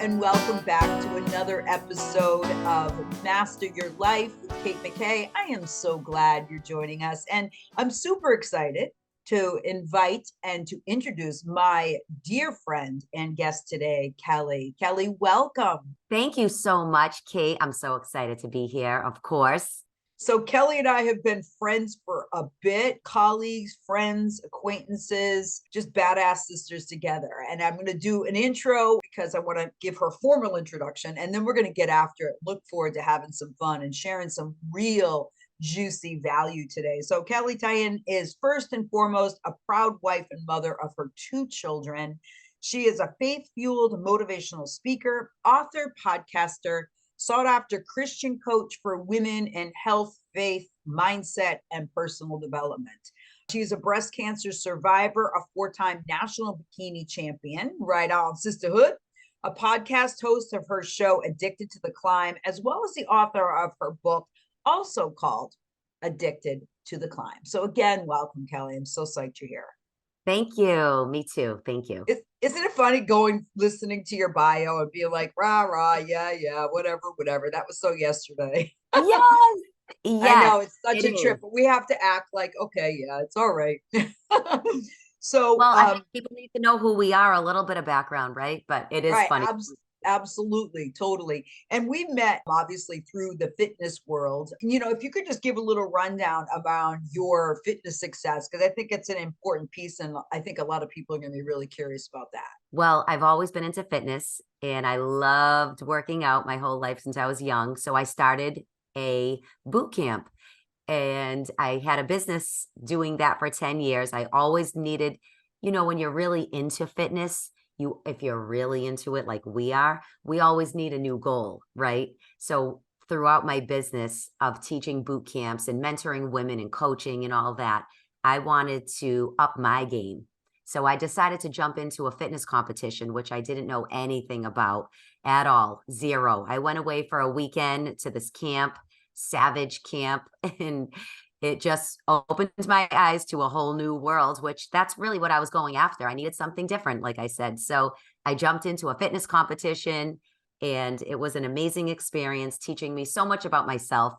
and welcome back to another episode of Master Your Life with Kate McKay. I am so glad you're joining us, and I'm super excited to invite and to introduce my dear friend and guest today, Kelly. Kelly, welcome. Thank you so much, Kate. I'm so excited to be here, of course. So Kelly and I have been friends for a bit, colleagues, friends, acquaintances, just badass sisters together. And I'm going to do an intro because I want to give her a formal introduction, and then we're going to get after it. Look forward to having some fun and sharing some real juicy value today. So Kelley Tyan is first and foremost a proud wife and mother of her two children. She is a faith-fueled motivational speaker, author, podcaster, sought after Christian coach for women in health, faith, mindset, and personal development. She's a breast cancer survivor, a four-time national bikini champion, right on sisterhood, a podcast host of her show Addicted to the Climb, as well as the author of her book, also called Addicted to the Climb. So again, welcome, Kelly. I'm so psyched you're here. Thank you. Me too. Thank you. Isn't it funny listening to your bio and being like, rah, rah, yeah, whatever. That was so yesterday. Yes. I know, it's such it a trip, is. but we have to act like, okay, yeah, it's all right. So, Well, I think people need to know who we are, a little bit of background, right? But it is right, funny. absolutely, totally. And we met obviously through the fitness world. If you could just give a little rundown about your fitness success, because I think it's an important piece, and I think a lot of people are going to be really curious about that. Well, I've always been into fitness and I loved working out my whole life since I was young. So I started a boot camp and I had a business doing that for 10 years. I always needed, when you're really into fitness, if you're really into it like we are, we always need a new goal, right? So throughout my business of teaching boot camps and mentoring women and coaching and all that, I wanted to up my game. So I decided to jump into a fitness competition, which I didn't know anything about at all. Zero. I went away for a weekend to this camp, Savage Camp, and it just opened my eyes to a whole new world, which that's really what I was going after. I needed something different, like I said. So I jumped into a fitness competition and it was an amazing experience, teaching me so much about myself.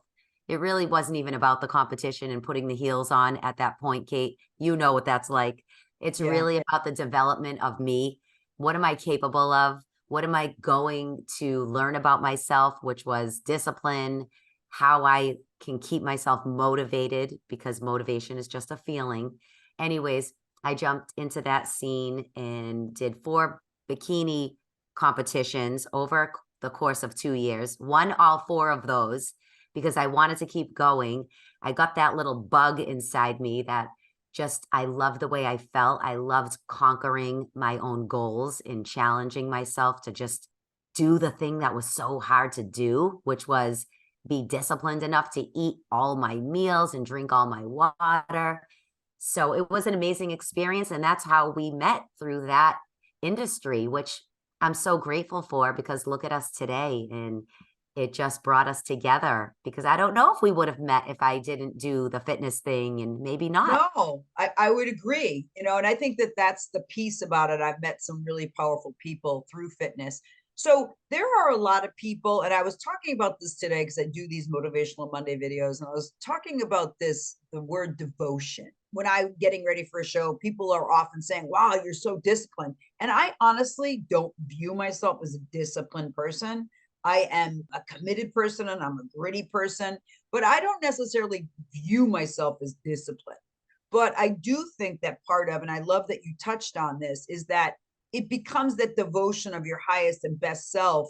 It really wasn't even about the competition and putting the heels on at that point, Kate. You know what that's like. It's really about the development of me. What am I capable of? What am I going to learn about myself, which was discipline, how I can keep myself motivated, because motivation is just a feeling. Anyways, I jumped into that scene and did 4 bikini competitions over the course of 2 years, won all 4 of those because I wanted to keep going. I got that little bug inside me that I loved the way I felt. I loved conquering my own goals and challenging myself to just do the thing that was so hard to do, which was be disciplined enough to eat all my meals and drink all my water. So it was an amazing experience. And that's how we met, through that industry, which I'm so grateful for, because look at us today. And it just brought us together, because I don't know if we would have met if I didn't do the fitness thing, and maybe not. No, I would agree, and I think that that's the piece about it. I've met some really powerful people through fitness. So there are a lot of people, and I was talking about this today because I do these motivational Monday videos, and I was talking about the word devotion. When I'm getting ready for a show, people are often saying, wow, you're so disciplined. And I honestly don't view myself as a disciplined person. I am a committed person and I'm a gritty person, but I don't necessarily view myself as disciplined. But I do think that part of, and I love that you touched on this, is that it becomes that devotion of your highest and best self.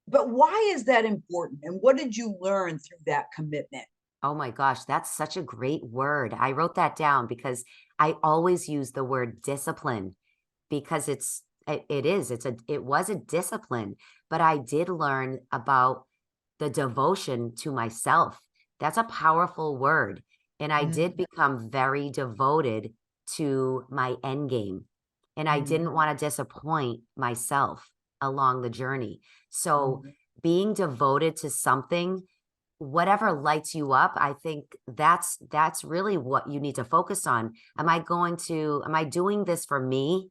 But why is that important? And what did you learn through that commitment? Oh my gosh, that's such a great word. I wrote that down because I always use the word discipline, because it was a discipline, but I did learn about the devotion to myself. That's a powerful word. And I did become very devoted to my end game. And I didn't want to disappoint myself along the journey. So being devoted to something, whatever lights you up, I think that's really what you need to focus on. Am I doing this for me?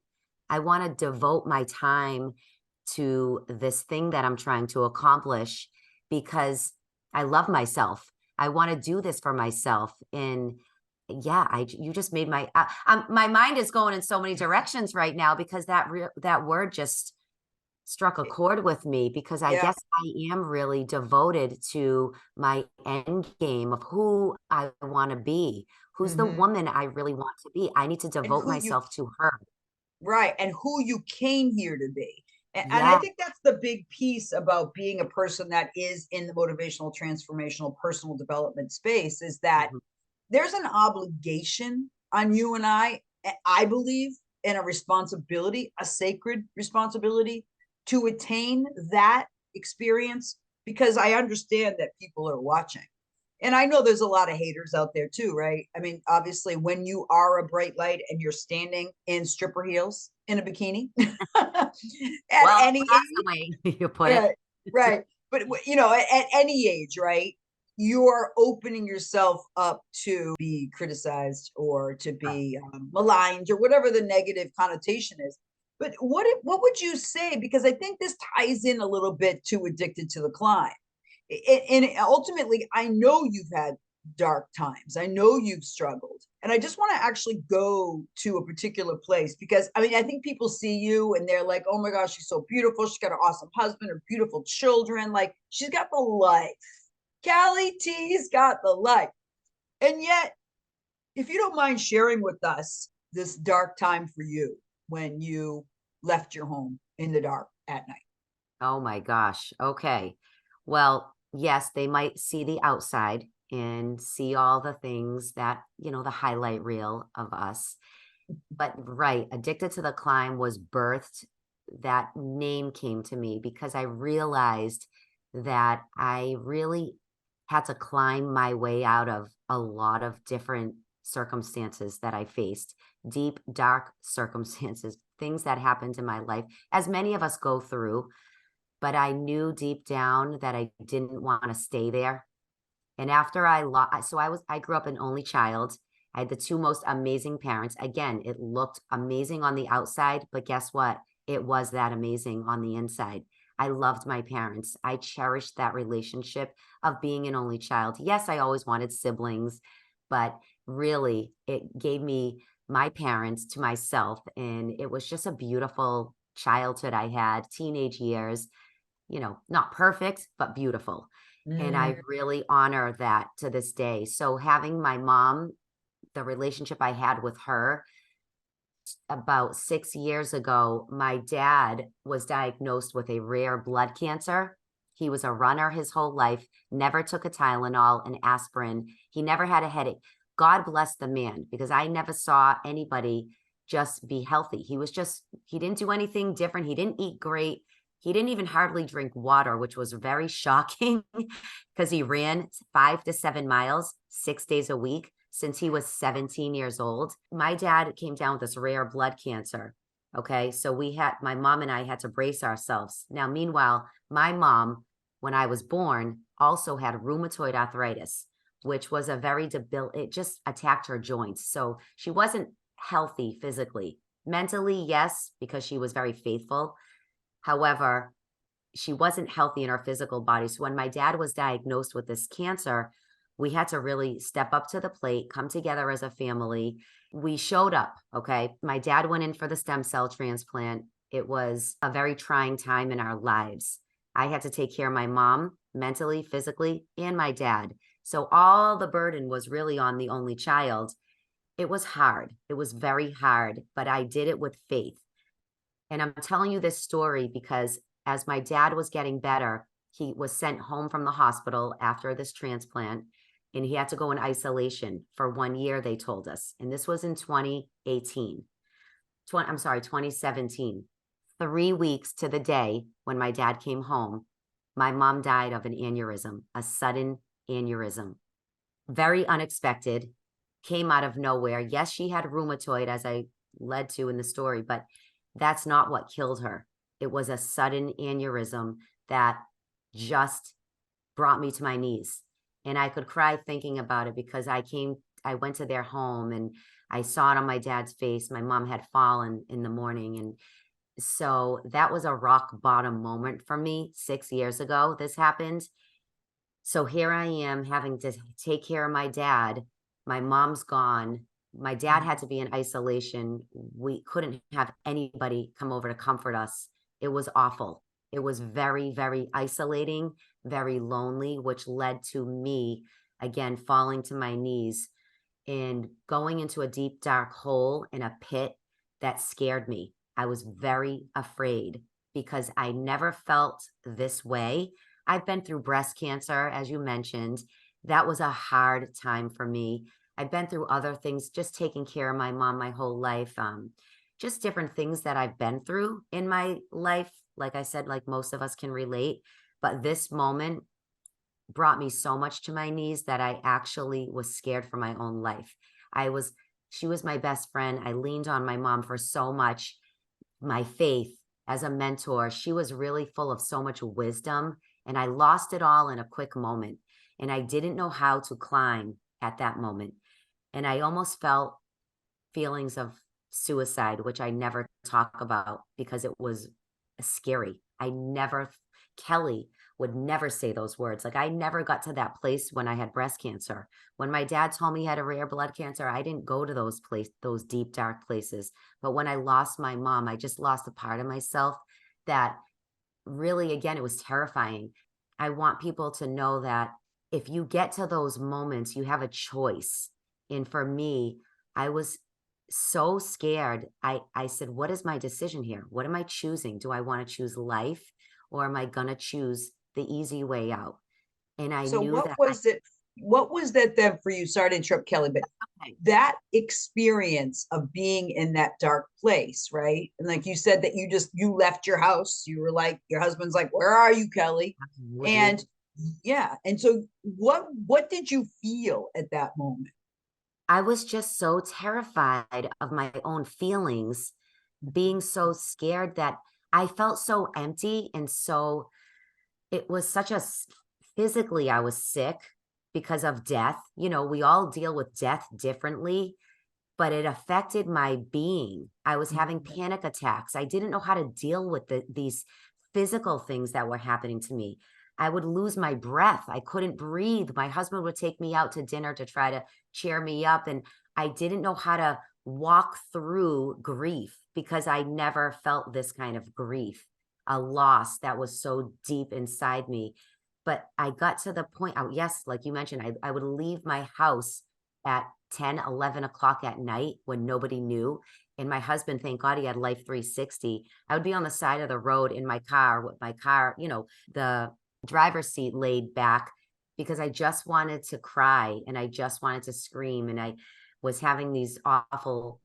I want to devote my time to this thing that I'm trying to accomplish because I love myself. I want to do this for myself. And yeah, you just made my mind is going in so many directions right now because that word just struck a chord with me because I Yeah. guess I am really devoted to my end game of who I want to be. Who's the Hmm. woman I really want to be? I need to And devote who you, myself to her. right, and who you came here to be. And I Yeah. think that's the big piece about being a person that is in the motivational, transformational, personal development space is that Mhm. there's an obligation on you and I believe, and a responsibility, a sacred responsibility to attain that experience because I understand that people are watching. And I know there's a lot of haters out there too, right? I mean, obviously, when you are a bright light and you're standing in stripper heels in a bikini at Well, any that's the age, way you put it. right, right. But at any age, right? You're opening yourself up to be criticized or to Right. be maligned or whatever the negative connotation is. But what would you say? Because I think this ties in a little bit to addicted to the climb. And ultimately, I know you've had dark times. I know you've struggled. And I just want to actually go to a particular place because I mean, I think people see you and they're like, oh my gosh, she's so beautiful. She's got an awesome husband, her beautiful children. Like, she's got the life. Kelly T's got the life. And yet, if you don't mind sharing with us this dark time for you when you left your home in the dark at night. Oh my gosh. Okay. Well, yes, they might see the outside and see all the things that, the highlight reel of us. But right, Addicted to the Climb was birthed. That name came to me because I realized that I really had to climb my way out of a lot of different circumstances that I faced, deep, dark circumstances, things that happened in my life, as many of us go through. But I knew deep down that I didn't want to stay there. And after I grew up an only child. I had the two most amazing parents. Again, it looked amazing on the outside, but guess what? It was that amazing on the inside. I loved my parents. I cherished that relationship of being an only child. Yes, I always wanted siblings, but really it gave me my parents to myself. And it was just a beautiful childhood I had, teenage years, not perfect, but beautiful. And I Mm, really honor that to this day. So having my mom, the relationship I had with her about 6 years ago, my dad was diagnosed with a rare blood cancer. He was a runner his whole life, never took a Tylenol, an aspirin. He never had a headache. God bless the man because I never saw anybody just be healthy. He didn't do anything different. He didn't eat great. He didn't even hardly drink water, which was very shocking because he ran 5 to 7 miles 6 days a week since he was 17 years old. My dad came down with this rare blood cancer. Okay. So my mom and I had to brace ourselves. Now, meanwhile, my mom, when I was born, also had rheumatoid arthritis, which was it just attacked her joints. So she wasn't healthy physically. Mentally, yes, because she was very faithful. However, she wasn't healthy in her physical body. So when my dad was diagnosed with this cancer, we had to really step up to the plate, come together as a family. We showed up. Okay. My dad went in for the stem cell transplant. It was a very trying time in our lives. I had to take care of my mom mentally, physically, and my dad. So all the burden was really on the only child. It was hard. It was very hard, but I did it with faith. And I'm telling you this story because as my dad was getting better, he was sent home from the hospital after this transplant and he had to go in isolation for 1 year, they told us. And this was in 2017. 3 weeks to the day when my dad came home, my mom died of an aneurysm, a sudden aneurysm. Very unexpected, came out of nowhere. Yes, she had rheumatoid, as I led to in the story, but that's not what killed her. It was a sudden aneurysm that just brought me to my knees. And I could cry thinking about it because I went to their home and I saw it on my dad's face. My mom had fallen in the morning and So that was a rock bottom moment for me 6 years ago. This happened. So here I am having to take care of my dad. My mom's gone. My dad had to be in isolation. We couldn't have anybody come over to comfort us. It was awful. It was very, very isolating, very lonely, which led to me again falling to my knees and going into a deep, dark hole in a pit that scared me. I was very afraid because I never felt this way. I've been through breast cancer, as you mentioned. That was a hard time for me. I've been through other things, just taking care of my mom my whole life. Just different things that I've been through in my life. Like I said, like most of us can relate. But this moment brought me so much to my knees that I actually was scared for my own life. I was, she was my best friend. I leaned on my mom for so much, my faith as a mentor. She was really full of so much wisdom, and I lost it all in a quick moment. And I didn't know how to climb at that moment. And I almost felt feelings of suicide, which I never talk about because it was scary. Kelly would never say those words. Like I never got to that place when I had breast cancer. When my dad told me he had a rare blood cancer, I didn't go to those deep, dark places. But when I lost my mom, I just lost a part of myself that really, again, it was terrifying. I want people to know that if you get to those moments, you have a choice. And for me, I was so scared. I said, what is my decision here? What am I choosing? Do I want to choose life or am I going to choose the easy way out? And I So knew what that was it? What was that then for you? Sorry to interrupt, Kelly, but I, that experience of being in that dark place, right? And like you said that you left your house. You were like, your husband's like, "Where are you, Kelly?" absolutely. And yeah, and so what did you feel at that moment? I was just so terrified of my own feelings, being so scared that I felt so empty and so it was such a physically I was sick because of death. You know, we all deal with death differently, but it affected my being. I was having panic attacks. I didn't know how to deal with these physical things that were happening to me. I would lose my breath. I couldn't breathe. My husband would take me out to dinner to try to cheer me up. And I didn't know how to walk through grief because I never felt this kind of grief, a loss that was so deep inside me. But I got to the point, oh, yes, like you mentioned, I would leave my house at 10, 11 o'clock at night when nobody knew. And my husband, thank God he had Life 360. I would be on the side of the road in my car with my car, the driver's seat laid back because I just wanted to cry and I just wanted to scream. And I was having these awful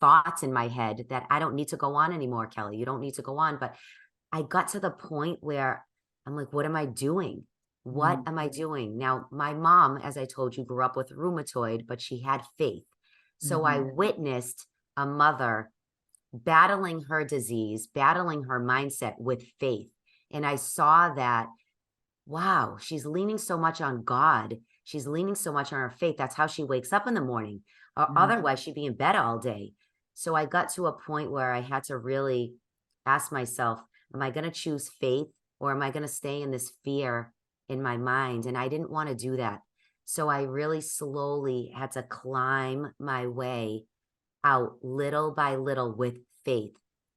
thoughts in my head that I don't need to go on anymore, Kelly. You don't need to go on. But I got to the point where I'm like, what am I doing? What Mm, am I doing? Now, my mom, as I told you, grew up with rheumatoid, but she had faith. So I mhm, witnessed a mother battling her disease, battling her mindset with faith. And I saw that, wow, she's leaning so much on God. She's leaning so much on her faith. That's how she wakes up in the morning. Or mm, otherwise, she'd be in bed all day. So I got to a point where I had to really ask myself, am I going to choose faith or am I going to stay in this fear in my mind? And I didn't want to do that. So I really slowly had to climb my way out little by little with faith.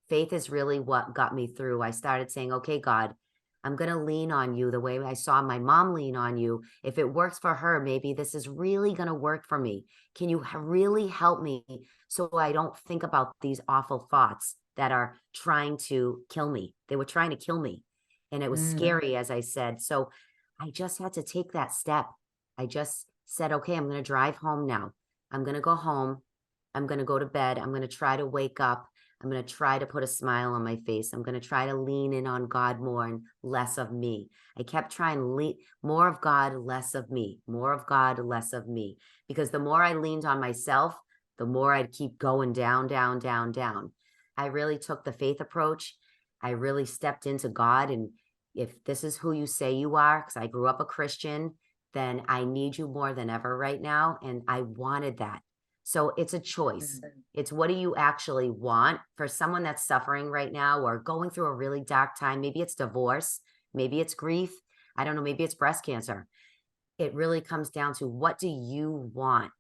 Faith is really what got me through. I started saying, okay, God, I'm going to lean on you the way I saw my mom lean on you. If it works for her, maybe this is really going to work for me. Can you really help me so I don't think about these awful thoughts that are trying to kill me? They were trying to kill me. And it was mm, scary, as I said. So I just had to take that step. I just said, okay, I'm going to drive home now. I'm going to go home. I'm going to go to bed. I'm going to try to wake up. I'm going to try to put a smile on my face. I'm going to try to lean in on God more and less of me. I kept trying to lean more of God, less of me, more of God, less of me. Because the more I leaned on myself, the more I'd keep going down, down, down, down. I really took the faith approach. I really stepped into God. And if this is who you say you are, because I grew up a Christian, then I need you more than ever right now. And I wanted that. So it's a choice. Mhm. It's what do you actually want for someone that's suffering right now or going through a really dark time? Maybe it's divorce, maybe it's grief. I don't know, maybe it's breast cancer. It really comes down to what do you want?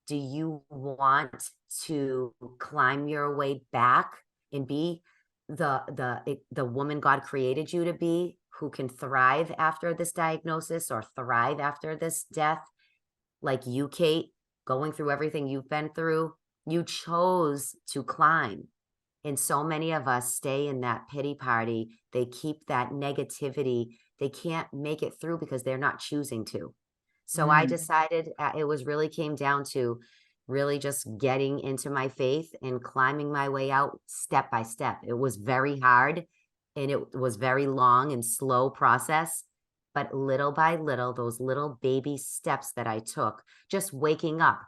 Do you want to climb your way back and be the woman God created you to be, who can thrive after this diagnosis or thrive after this death? Like you, Kate, going through everything you've been through, you chose to climb. And so many of us stay in that pity party. They keep that negativity. They can't make it through because they're not choosing to. So I Mm. decided it was really came down to really just getting into my faith and climbing my way out step by step. It was very hard and it was very long and slow process, but little by little, those little baby steps that I took, just waking up,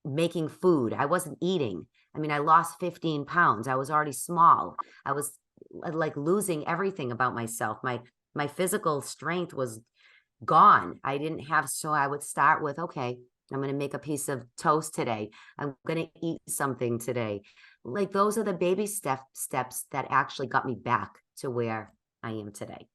making food. I wasn't eating. I mean, I lost 15 pounds. I was already small. I was like losing everything about myself. My physical strength was gone. I didn't have, so I would start with, okay, I'm going to make a piece of toast today. I'm going to eat something today. Like those are the baby steps that actually got me back to where I am today.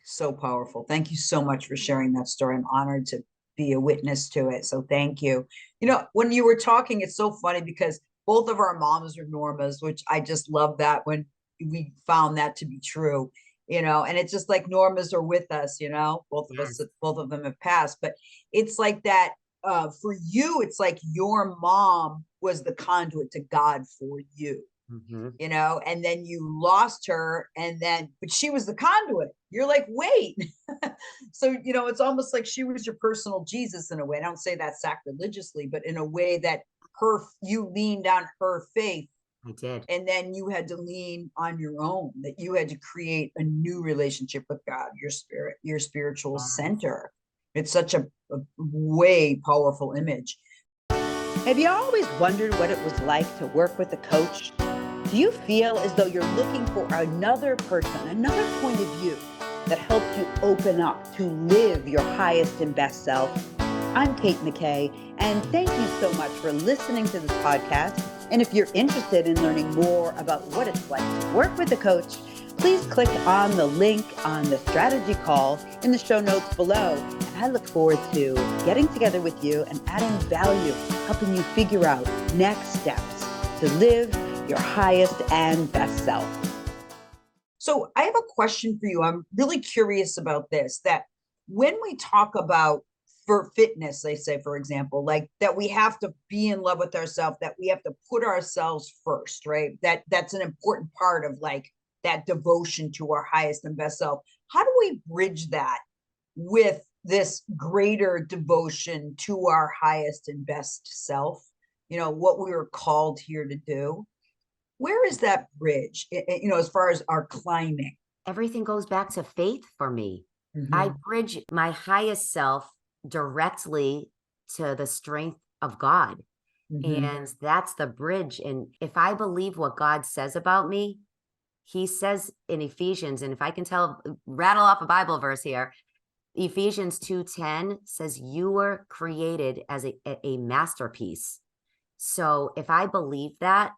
So powerful. Thank you so much for sharing that story. I'm honored to be a witness to it. So thank you. You know, when you were talking, it's so funny because both of our moms are Normas, which I just love that when we found that to be true, you know, and it's just like Normas are with us, you know, both of us, Yes. both of them have passed, but it's like that for you, it's like your mom was the conduit to God for you, Mm-hmm. you know, and then you lost her, and then, but she was the conduit. You're like, wait. So, you know, it's almost like she was your personal Jesus in a way. I don't say that sacrilegiously, but in a way that you leaned on her faith, I did. and then you had to lean on your own, that you had to create a new relationship with God, your spirit, your spiritual Yes. center. It's such a way powerful image. Have you always wondered what it was like to work with a coach? Do you feel as though you're looking for another person, another point of view that helps you open up to live your highest and best self? I'm Kate McKay, and thank you so much for listening to this podcast. And if you're interested in learning more about what it's like to work with a coach, please click on the link on the strategy call in the show notes below. And I look forward to getting together with you and adding value, helping you figure out next steps to live your highest and best self. So I have a question for you. I'm really curious about this, that when we talk about for fitness, they say, for example, like that we have to be in love with ourselves, that we have to put ourselves first, right? That's an important part of like that devotion to our highest and best self. How do we bridge that with this greater devotion to our highest and best self? You know, what we were called here to do. Where is that bridge, you know, as far as our climbing? Everything goes back to faith for me. I Mm-hmm. bridge my highest self directly to the strength of God. Mm-hmm. And that's the bridge. And if I believe what God says about me, he says in Ephesians, and if I can rattle off a Bible verse here, Ephesians 2:10 says you were created as a masterpiece. So if I believe that,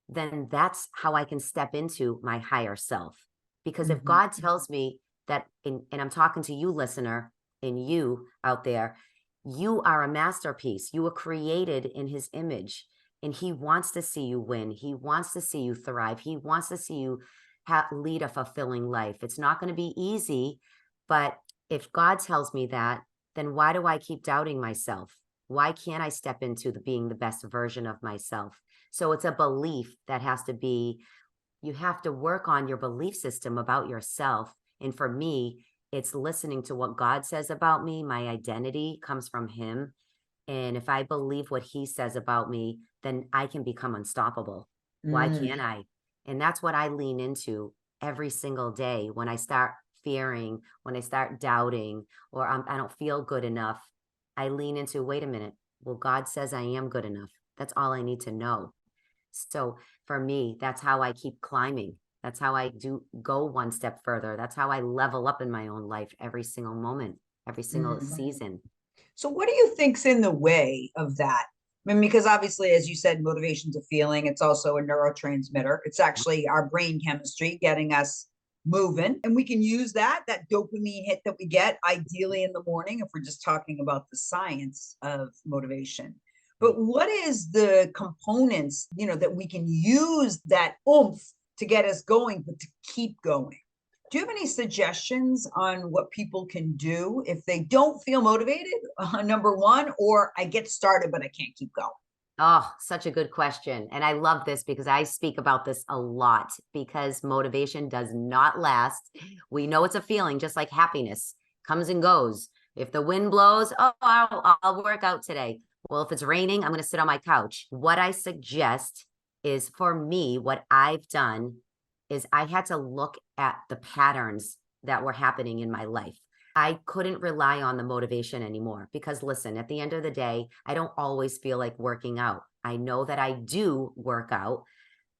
then that's how I can step into my higher self. Because if Mm-hmm. God tells me that, and I'm talking to you, listener, and you out there, you are a masterpiece. You were created in his image, and he wants to see you win. He wants to see you thrive. He wants to see you lead a fulfilling life. It's not going to be easy, but if God tells me that, then why do I keep doubting myself? Why can't I step into being the best version of myself? So it's a belief that has to be, you have to work on your belief system about yourself. And for me, it's listening to what God says about me. My identity comes from him. And if I believe what he says about me, then I can become unstoppable. Why can't I? And that's what I lean into every single day when I start fearing, when I start doubting, or I don't feel good enough. I lean into, wait a minute. Well, God says I am good enough. That's all I need to know. So for me, that's how I keep climbing. That's how I do go one step further. That's how I level up in my own life every single moment, every single Mm-hmm. season. So what do you think's in the way of that? I mean, because obviously, as you said, motivation's a feeling. It's also a neurotransmitter. It's actually our brain chemistry getting us moving. And we can use that dopamine hit that we get ideally in the morning if we're just talking about the science of motivation. But what is the components, that we can use that oomph to get us going, but to keep going? Do you have any suggestions on what people can do if they don't feel motivated? Number one, or I get started, but I can't keep going. Oh, such a good question. And I love this because I speak about this a lot because motivation does not last. We know it's a feeling, just like happiness comes and goes. If the wind blows, oh, I'll work out today. Well, if it's raining, I'm going to sit on my couch. What I suggest is, for me, what I've done is I had to look at the patterns that were happening in my life. I couldn't rely on the motivation anymore because, listen, at the end of the day, I don't always feel like working out. I know that I do work out,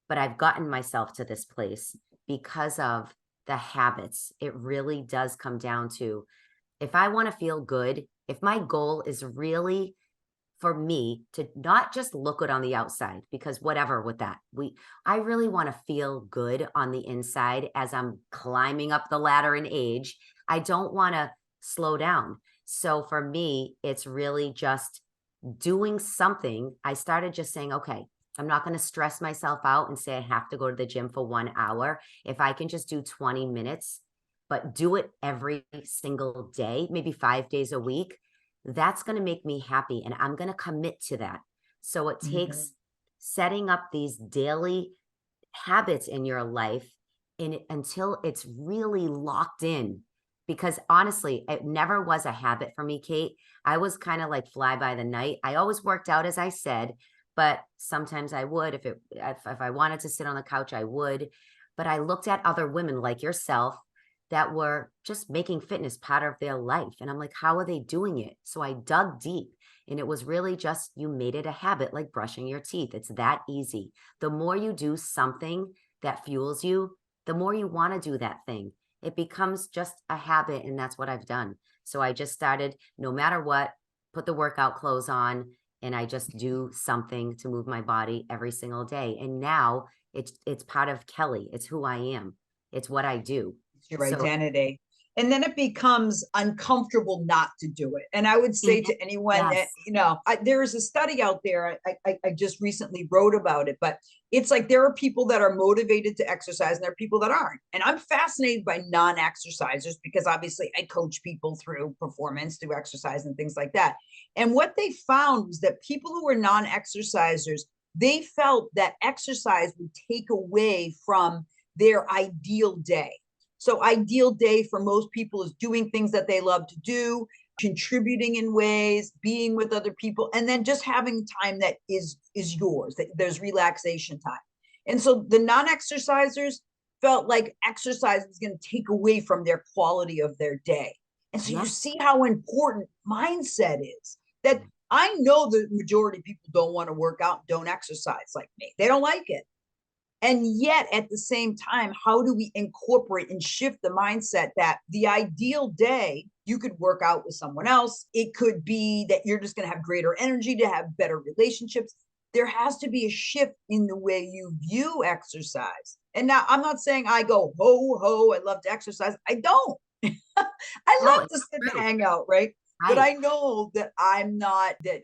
but I've gotten myself to this place because of the habits. It really does come down to, if I want to feel good, if my goal is really for me to not just look good on the outside, because whatever with that, I really want to feel good on the inside as I'm climbing up the ladder in age. I don't want to slow down. So for me, it's really just doing something. I started just saying, okay, I'm not going to stress myself out and say I have to go to the gym for 1 hour. If I can just do 20 minutes, but do it every single day, maybe 5 days a week, that's going to make me happy. And I'm going to commit to that. So it takes setting up these daily habits in your life until it's really locked in. Because honestly, it never was a habit for me, Kate. I was kind of like fly by the night. I always worked out, as I said, but sometimes I would, if I wanted to sit on the couch, I would. But I looked at other women like yourself that were just making fitness part of their life. And I'm like, how are they doing it? So I dug deep, and it was really just, you made it a habit, like brushing your teeth. It's that easy. The more you do something that fuels you, the more you want to do that thing. It becomes just a habit. And that's what I've done. So I just started, no matter what, put the workout clothes on, and I just do something to move my body every single day. And now it's part of Kelly. It's who I am. It's what I do. Your So identity. And then it becomes uncomfortable not to do it. And I would say to anyone that, yes, there is a study out there. I just recently wrote about it, but it's like there are people that are motivated to exercise and there are people that aren't. And I'm fascinated by non-exercisers because obviously I coach people through performance, through exercise and things like that. And what they found was that people who were non-exercisers, they felt that exercise would take away from their ideal day. So ideal day for most people is doing things that they love to do, contributing in ways, being with other people, and then just having time that is yours, that there's relaxation time. And so the non-exercisers felt like exercise was going to take away from their quality of their day. And so you yes, see how important mindset is. That I know the majority of people don't want to work out, don't exercise like me. They don't like it. And yet, at the same time, how do we incorporate and shift the mindset that the ideal day, you could work out with someone else? It could be that you're just going to have greater energy, to have better relationships. There has to be a shift in the way you view exercise. And now I'm not saying I go, ho, ho, I love to exercise. I don't. I no, love it's to sit and true. hang out, right? But Right. I know that I'm not, that,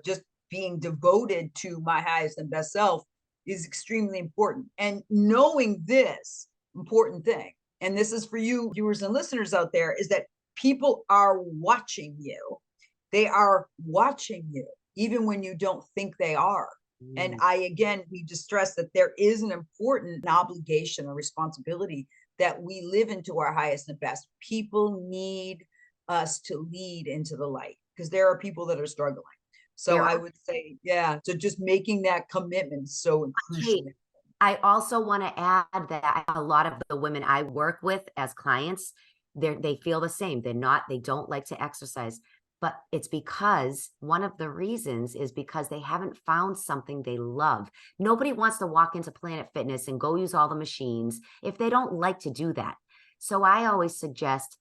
just being devoted to my highest and best self is extremely important. And knowing this important thing, and this is for you viewers and listeners out there, is that people are watching you. They are watching you, even when you don't think they are. And Mm. I, again, need to stress that there is an important obligation or responsibility that we live into our highest and best. People need us to lead into the light because there are people that are struggling. So There I are, would say, yeah, so just making that commitment is so Kate, crucial. I also want to add that a lot of the women I work with as clients, they feel the same. They don't like to exercise, but it's because one of the reasons is because they haven't found something they love. Nobody wants to walk into Planet Fitness and go use all the machines if they don't like to do that. So I always suggest,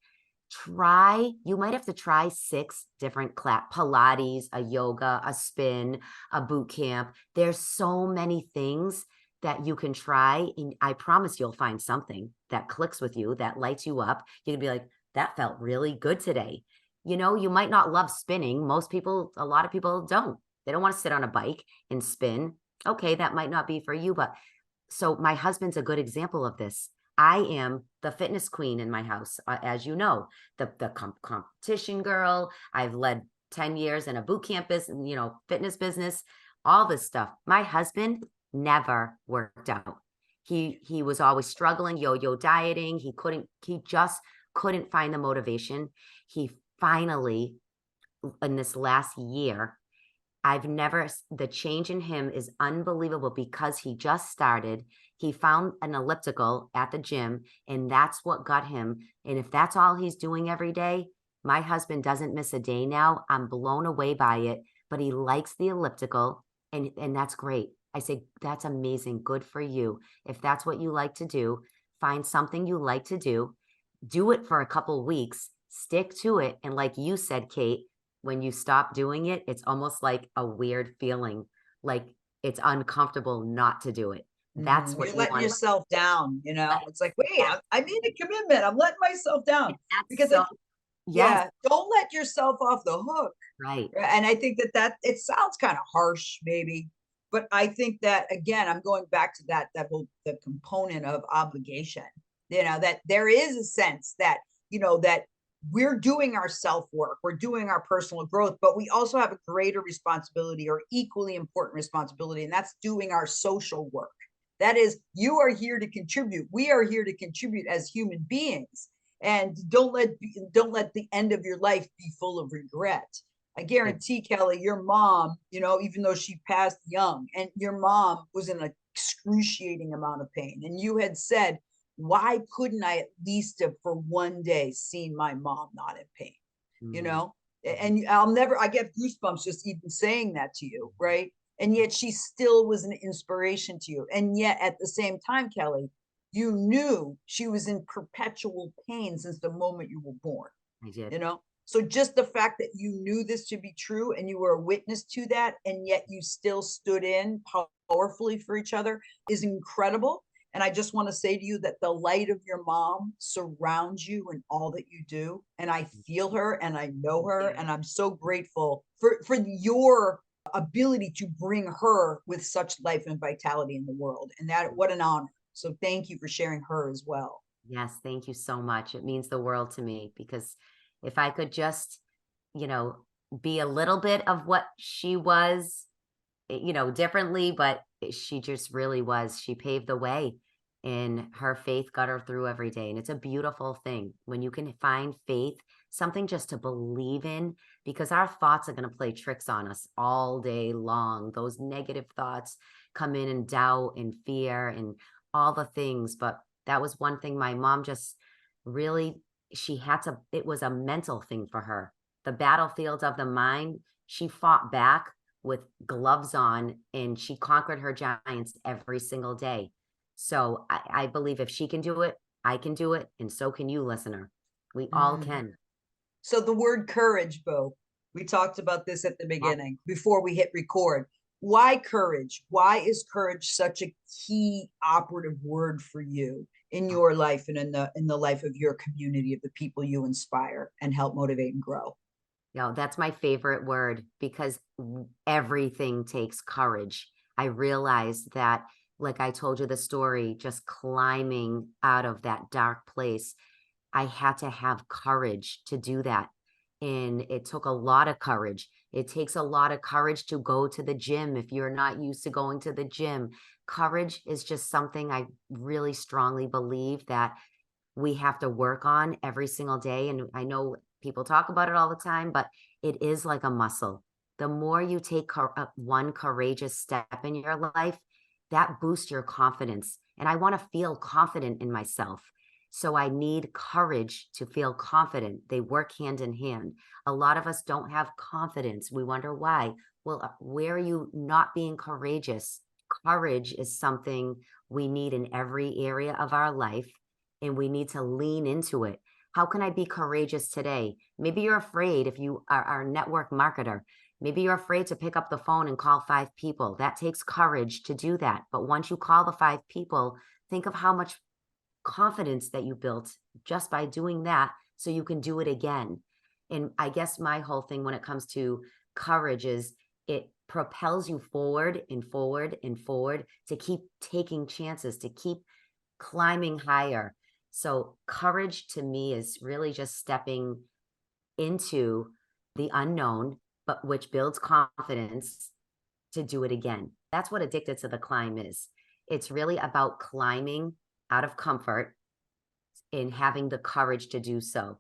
you might have to try 6 different Pilates, a yoga, a spin, a boot camp. There's so many things that you can try, and I promise you'll find something that clicks with you, that lights you up. You can be like, that felt really good today. You know, you might not love spinning. A lot of people don't. They don't want to sit on a bike and spin. Okay, that might not be for you, but so my husband's a good example of this. I am the fitness queen in my house, as you know, the competition girl. I've led 10 years in a boot camp business, fitness business, all this stuff. My husband never worked out. He was always struggling, yo-yo dieting. He just couldn't find the motivation. He finally, in this last year, the change in him is unbelievable because he just started. He found an elliptical at the gym, and that's what got him. And if that's all he's doing every day, my husband doesn't miss a day now. I'm blown away by it, but he likes the elliptical, and that's great. I say, that's amazing. Good for you. If that's what you like to do, find something you like to do it for a couple weeks, stick to it. And like you said, Kate, when you stop doing it, it's almost like a weird feeling, like it's uncomfortable not to do it. That's You're what you letting want. yourself down, it's like, wait, I made a commitment. I'm letting myself down That's because so, yes, yeah, don't let yourself off the hook. right. And I think that it sounds kind of harsh, maybe, but I think that again, I'm going back to the component of obligation. That there is a sense that that we're doing our self work, we're doing our personal growth, but we also have a greater responsibility or equally important responsibility, and that's doing our social work. That is, you are here to contribute. We are here to contribute as human beings, and don't let the end of your life be full of regret. I guarantee, Kelly, your mom, even though she passed young, and your mom was in an excruciating amount of pain, and you had said, why couldn't I at least have for one day seen my mom not in pain? You Mm-hmm. know, and I get goosebumps just even saying that to you, right? And yet she still was an inspiration to you. And yet at the same time, Kelly, you knew she was in perpetual pain since the moment you were born. I did. So just the fact that you knew this to be true and you were a witness to that, and yet you still stood in powerfully for each other is incredible. And I just want to say to you that the light of your mom surrounds you in all that you do. And I feel her and I know her. And I'm so grateful for your ability to bring her with such life and vitality in the world. And what an honor. So thank you for sharing her as well. Yes, thank you so much. It means the world to me because if I could just, you know, be a little bit of what she was, differently, but she just really was. She paved the way and her faith got her through every day. And it's a beautiful thing when you can find faith, something just to believe in, because our thoughts are going to play tricks on us all day long. Those negative thoughts come in and doubt and fear and all the things. But that was one thing my mom just really, it was a mental thing for her. The battlefield of the mind, she fought back with gloves on and she conquered her giants every single day. So I believe if she can do it, I can do it. And so can you, listener. We all can. So the word courage, Bo, we talked about this at the beginning before we hit record. Why courage? Why is courage such a key operative word for you in your life and in the life of your community, of the people you inspire and help motivate and grow? That's my favorite word because everything takes courage. I realized that, like I told you the story, just climbing out of that dark place, I had to have courage to do that. And it took a lot of courage. It takes a lot of courage to go to the gym if you're not used to going to the gym. Courage is just something I really strongly believe that we have to work on every single day. And I know people talk about it all the time, but it is like a muscle. The more you take one courageous step in your life, that boosts your confidence. And I want to feel confident in myself. So I need courage to feel confident. They work hand in hand. A lot of us don't have confidence. We wonder why. Well, where are you not being courageous? Courage is something we need in every area of our life, and we need to lean into it. How can I be courageous today? Maybe you're afraid if you are a network marketer. Maybe you're afraid to pick up the phone and call 5 people. That takes courage to do that. But once you call the 5 people, think of how much confidence that you built just by doing that so you can do it again. And I guess my whole thing when it comes to courage is it propels you forward and forward and forward to keep taking chances, to keep climbing higher. So courage to me is really just stepping into the unknown, but which builds confidence to do it again. That's what Addicted to the Climb is. It's really about climbing out of comfort and having the courage to do so.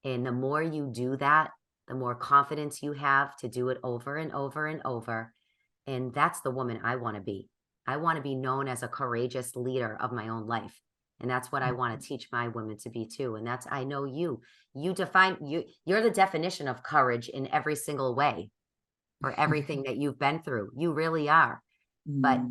And the more you do that, the more confidence you have to do it over and over and over. And that's the woman I want to be. I want to be known as a courageous leader of my own life. And that's what I want to teach my women to be too. And that's, I know you're the definition of courage in every single way for everything that you've been through. You really are. But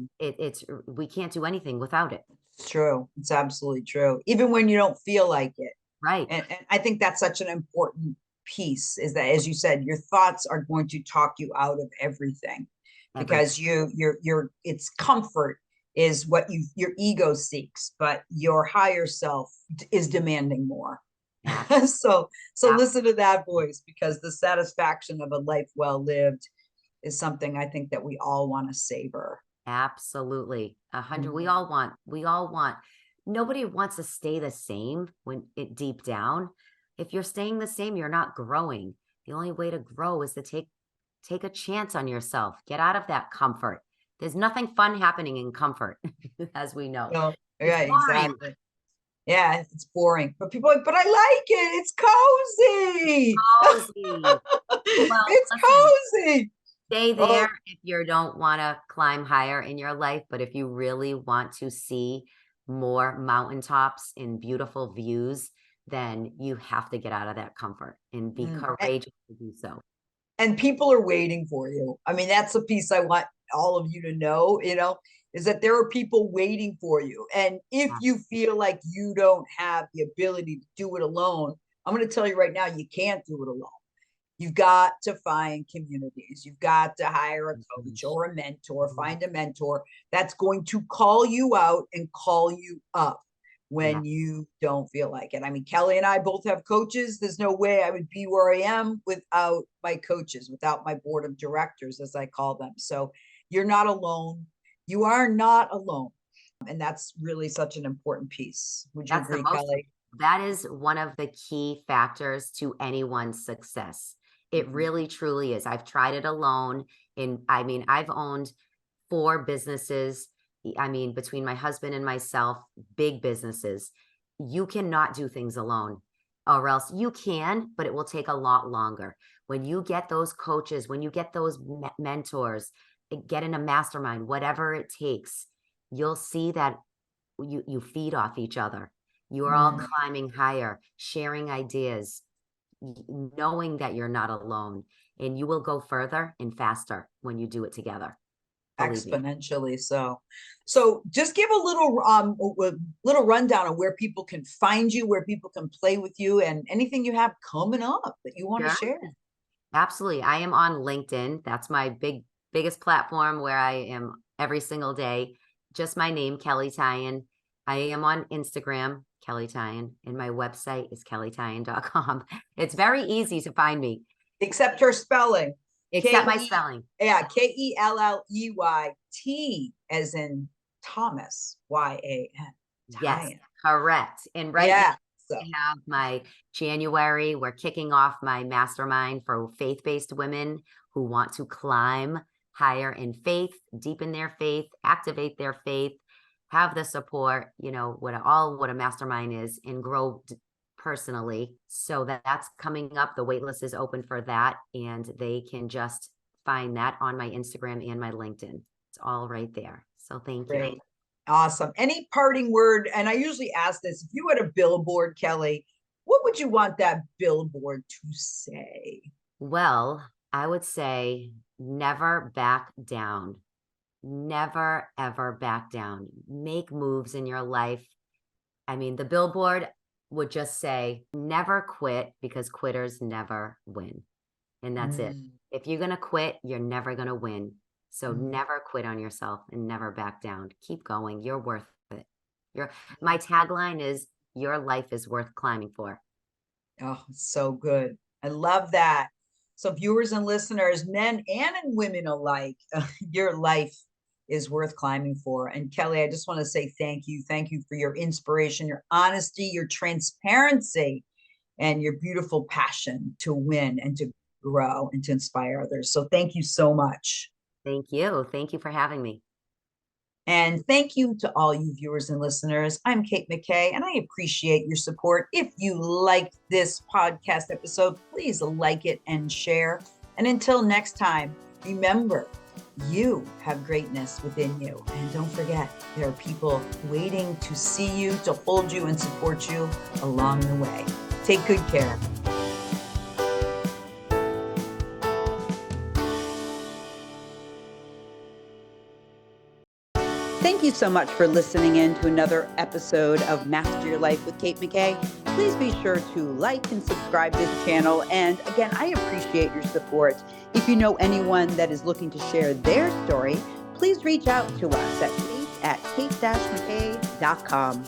we can't do anything without it. It's true. It's absolutely true. Even when you don't feel like it. Right. And I think that's such an important piece, is that, as you said, your thoughts are going to talk you out of everything, because it's comfort is what your ego seeks, but your higher self is demanding more. Yeah. So listen to that voice, because the satisfaction of a life well lived is something I think that we all want to savor. Absolutely. 100. We all want, nobody wants to stay the same when it deep down. If you're staying the same, you're not growing. The only way to grow is to take a chance on yourself. Get out of that comfort. There's nothing fun happening in comfort, as we know. No, yeah, exactly. Yeah, it's boring. But people are like, but I like it. It's cozy. Cozy. Well, it's cozy. Stay there if you don't want to climb higher in your life. But if you really want to see more mountaintops and beautiful views, then you have to get out of that comfort and be courageous to do so. And people are waiting for you. I mean, that's a piece I want all of you to know, is that there are people waiting for you. And if you feel like you don't have the ability to do it alone, I'm going to tell you right now, you can't do it alone. You've got to find communities. You've got to hire a coach or a mentor, find a mentor that's going to call you out and call you up when you don't feel like it. I mean, Kelly and I both have coaches. There's no way I would be where I am without my coaches, without my board of directors, as I call them. So you're not alone. You are not alone. And that's really such an important piece. Would you agree, Kelly? That is one of the key factors to anyone's success. It really, truly is. I've tried it alone. And I mean, I've owned 4 businesses. I mean, between my husband and myself, big businesses. You cannot do things alone, or else you can, but it will take a lot longer. When you get those coaches, when you get those mentors, get in a mastermind, whatever it takes, you'll see that you feed off each other. You are all climbing higher, sharing ideas, knowing that you're not alone, and you will go further and faster when you do it together. Exponentially so. So just give a little rundown on where people can find you, where people can play with you, and anything you have coming up that you want to share. Absolutely. I am on LinkedIn. That's my biggest platform where I am every single day. Just my name, Kelley Tyan. I am on Instagram, Kelley Tyan, and my website is kelleytyan.com. It's very easy to find me. Except her spelling. Except my spelling. Yeah, Kelleyt as in Thomas, Yan. Yes, correct. And now I have my January. We're kicking off my mastermind for faith-based women who want to climb higher in faith, deepen their faith, activate their faith, have the support, what a mastermind is, and grow personally. So that's coming up. The waitlist is open for that, and they can just find that on my Instagram and my LinkedIn. It's all right there. So thank you. Awesome. Any parting word? And I usually ask this: if you had a billboard, Kelly, what would you want that billboard to say? Well, I would say never back down. Never, ever back down. Make moves in your life. I mean, the billboard, would just say, never quit, because quitters never win. And that's it. Mm, If you're going to quit, you're never going to win. So mm. never quit on yourself and never back down. Keep going. You're worth it. My tagline is, your life is worth climbing for. Oh, so good. I love that. So, viewers and listeners, men and women alike, your life is worth climbing for. And Kelly, I just want to say thank you. Thank you for your inspiration, your honesty, your transparency, and your beautiful passion to win and to grow and to inspire others. So, thank you so much. Thank you. Thank you for having me. And thank you to all you viewers and listeners. I'm Kate McKay, and I appreciate your support. If you liked this podcast episode, please like it and share. And until next time, remember, you have greatness within you. And don't forget, there are people waiting to see you, to hold you and support you along the way. Take good care. Thank you so much for listening in to another episode of Master Your Life with Kate McKay. Please be sure to like and subscribe to this channel. And again, I appreciate your support. If you know anyone that is looking to share their story, please reach out to us at kate@kate-mckay.com.